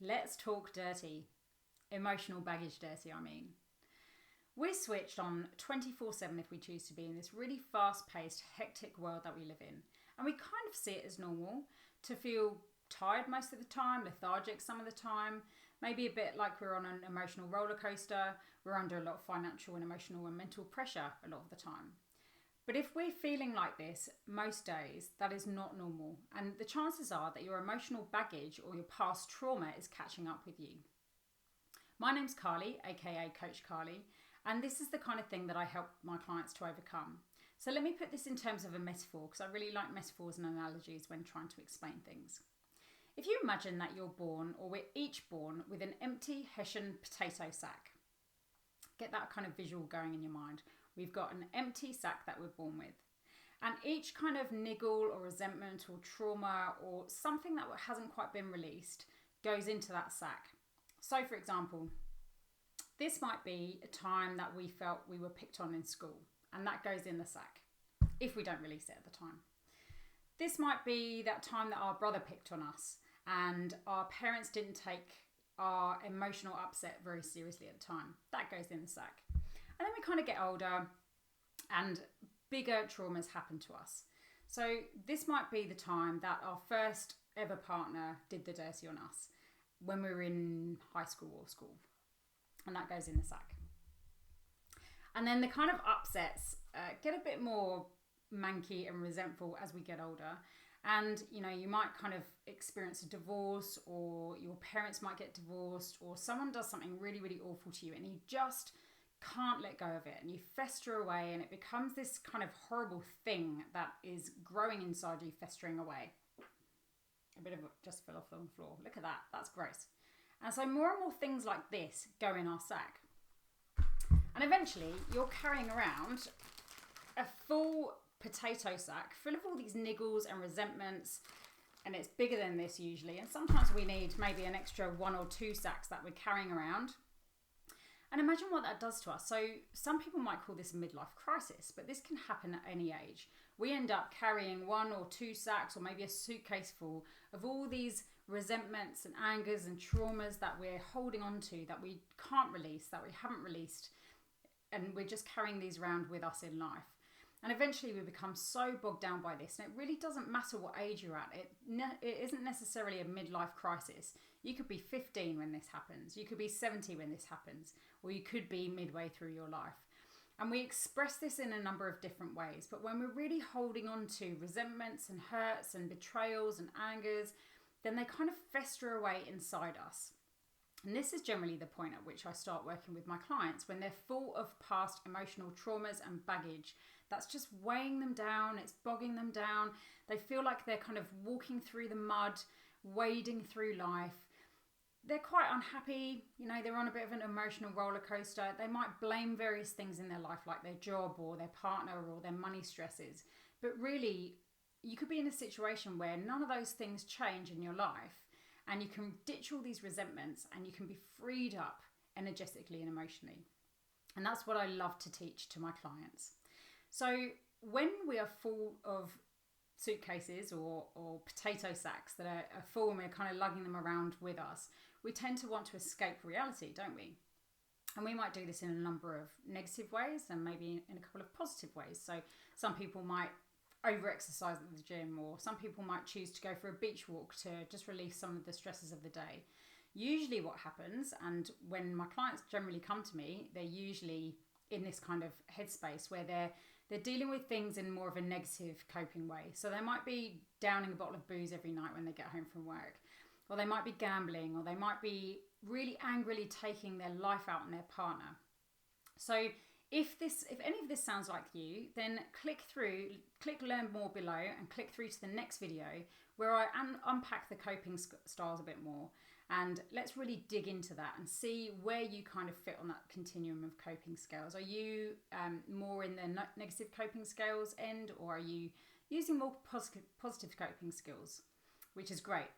Let's talk dirty. Emotional baggage dirty, I mean. We're switched on 24/7 if we choose to be in this really fast paced, hectic world that we live in. And we kind of see it as normal to feel tired most of the time, lethargic some of the time, maybe a bit like we're on an emotional roller coaster. We're under a lot of financial and emotional and mental pressure a lot of the time. But if we're feeling like this most days, that is not normal. And the chances are that your emotional baggage or your past trauma is catching up with you. My name's Carly, aka Coach Carly, and this is the kind of thing that I help my clients to overcome. So let me put this in terms of a metaphor, because I really like metaphors and analogies when trying to explain things. If you imagine that you're born, or we're each born, with an empty Hessian potato sack. Get that kind of visual going in your mind. We've got an empty sack that we're born with. And each kind of niggle or resentment or trauma or something that hasn't quite been released goes into that sack. So for example, this might be a time that we felt we were picked on in school, and that goes in the sack if we don't release it at the time. This might be that time that our brother picked on us and our parents didn't take our emotional upset very seriously at the time. That goes in the sack. And then we kind of get older and bigger traumas happen to us. So this might be the time that our first ever partner did the dirty on us when we were in high school or school. And that goes in the sack. And then the kind of upsets get a bit more manky and resentful as we get older. And, you might kind of experience a divorce, or your parents might get divorced, or someone does something really, really awful to you and you just can't let go of it, and you fester away, and it becomes this kind of horrible thing that is growing inside you, festering away. A bit of it just fell off the floor. Look at that. That's gross. And so more and more things like this go in our sack. And eventually you're carrying around a full potato sack full of all these niggles and resentments, and it's bigger than this usually. And sometimes we need maybe an extra 1 or 2 sacks that we're carrying around. And imagine what that does to us. So some people might call this a midlife crisis, but this can happen at any age. We end up carrying 1 or 2 sacks, or maybe a suitcase full of all these resentments and angers and traumas that we're holding on to, that we can't release, that we haven't released. And we're just carrying these around with us in life. And eventually we become so bogged down by this. And it really doesn't matter what age you're at. It isn't necessarily a midlife crisis. You could be 15 when this happens. You could be 70 when this happens. Or you could be midway through your life. And we express this in a number of different ways. But when we're really holding on to resentments and hurts and betrayals and angers, then they kind of fester away inside us. And this is generally the point at which I start working with my clients, when they're full of past emotional traumas and baggage that's just weighing them down, it's bogging them down. They feel like they're kind of walking through the mud, wading through life. They're quite unhappy, they're on a bit of an emotional roller coaster. They might blame various things in their life, like their job or their partner or their money stresses. But really, you could be in a situation where none of those things change in your life, and you can ditch all these resentments and you can be freed up energetically and emotionally. And that's what I love to teach to my clients. So when we are full of suitcases or potato sacks that are full, and we're kind of lugging them around with us, we tend to want to escape reality, don't we? And we might do this in a number of negative ways and maybe in a couple of positive ways. So some people might over-exercise at the gym, or some people might choose to go for a beach walk to just release some of the stresses of the day. Usually what happens, and when my clients generally come to me, they're usually in this kind of headspace where they're dealing with things in more of a negative coping way. So they might be downing a bottle of booze every night when they get home from work, or they might be gambling, or they might be really angrily taking their life out on their partner. So if any of this sounds like you, then click learn more below and click through to the next video where I unpack the coping styles a bit more. And let's really dig into that and see where you kind of fit on that continuum of coping scales. Are you more in the negative coping scales end, or are you using more positive coping skills? Which is great.